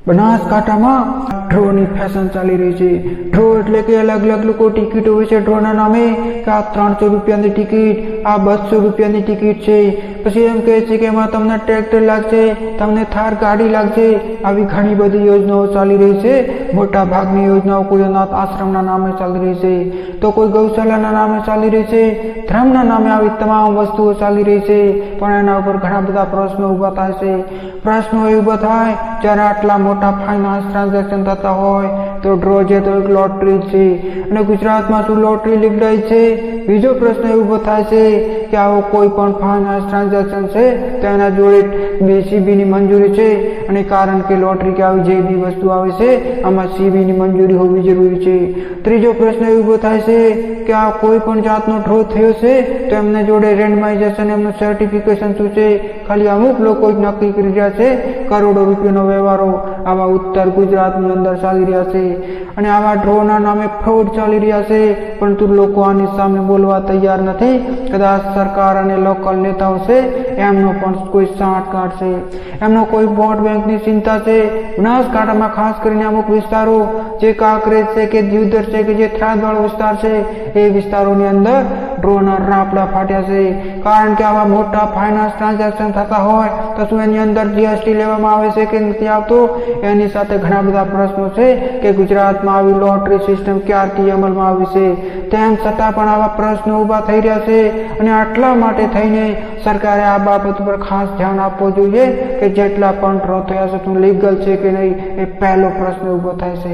બનાસકાંઠામાં ડ્રોની ફેશન ચાલી રહી છે। ડ્રો એટલે કે અલગ અલગ લોકો ટિકિટો વેચે ડ્રોના નામે કે આ 300 રૂપિયાની ટિકિટ, આ 200 રૂપિયાની ટિકિટ છે। પછી એમ કહે છે કે એમાં તમને ટ્રેક્ટર લાગશે, તમને થાર ગાડી લાગશે। આવી ઘણી બધી યોજનાઓ ચાલી રહી છે। મોટા ભાગની યોજનાઓ કોઈ અનાથ આશ્રમના નામે ચાલી રહી છે, તો કોઈ ગૌશાળાના નામે ચાલી રહી છે, ધર્મના નામે આવી તમામ વસ્તુઓ ચાલી રહી છે। પણ એના ઉપર ઘણા બધા પ્રશ્નો ઊભા થાય છે। પ્રશ્નો એ ઊભા થાય જ્યારે આટલા મોટા ફાઇનાન્સ ટ્રાન્ઝેક્શન થતા હોય તો ડ્રો છે તો એક લોટરી છે, અને ગુજરાતમાં શું લોટરી લીકડાઈ છે? બીજો પ્રશ્ન એ ઊભો થાય છે કે આવો કોઈ પણ ફાઇનાન્સ ટ્રાન્ઝેક્શન છે તો એના જોડે CBની મંજૂરી છે, અને કારણ કે લોટરી કે આવી જે બી વસ્તુ આવે છે આમાં CBની મંજૂરી હોવી જરૂરી છે। ત્રીજો પ્રશ્ન એ ઊભો થાય છે કે આ કોઈ પણ જાતનો ડ્રો થયો છે તો એમના જોડે રેન્ડમાઇઝેશન, એમનું સર્ટિફિકેશન શું છે? ખાલી અમુક લોકો જ નક્કી કરી રહ્યા છે। કરોડો રૂપિયાનો વ્યવહારો આવા ઉત્તર ગુજરાતની અંદર ચાલી રહ્યા છે, અને આવા ડ્રોના નામે ફ્રોડ ચાલી રહ્યા છે, પરંતુ લોકો આની સામે બોલવા તૈયાર નથી। કદાચ સરકાર અને લોકલ નેતાઓ છે એમનો પણ કોઈ સાંઠ કાઢશે, એમનો કોઈ વોટ બેંકની ચિંતા છે। બનાસકાંઠામાં ખાસ કરીને અમુક વિસ્તારો જે કાંકરેજ છે કે દીવદર છે કે જે થરાદવાળો વિસ્તાર છે એ વિસ્તારોની અંદર ડ્રોના રાપડા ફાટ્યા છે। કારણ કે આવા મોટા ફાઇનાન્સ ટ્રાન્ઝેક્શન થતા હોય તો શું એની અંદર GST લેવામાં આવે છે કે નથી આવતો? એની સાથે ઘણા બધા પ્રશ્નો છે કે ગુજરાતમાં આવી લોટરી સિસ્ટમ ક્યારથી અમલમાં આવી છે। તેમ છતાં પણ આવા પ્રશ્નો ઊભા થઈ રહ્યા છે, અને આટલા માટે થઈને સરકારે આ બાબત પર ખાસ ધ્યાન આપવું જોઈએ કે જેટલા પણ ડ્રો થયા છે શું લીગલ છે કે નહીં, એ પહેલો પ્રશ્ન ઊભો થાય છે।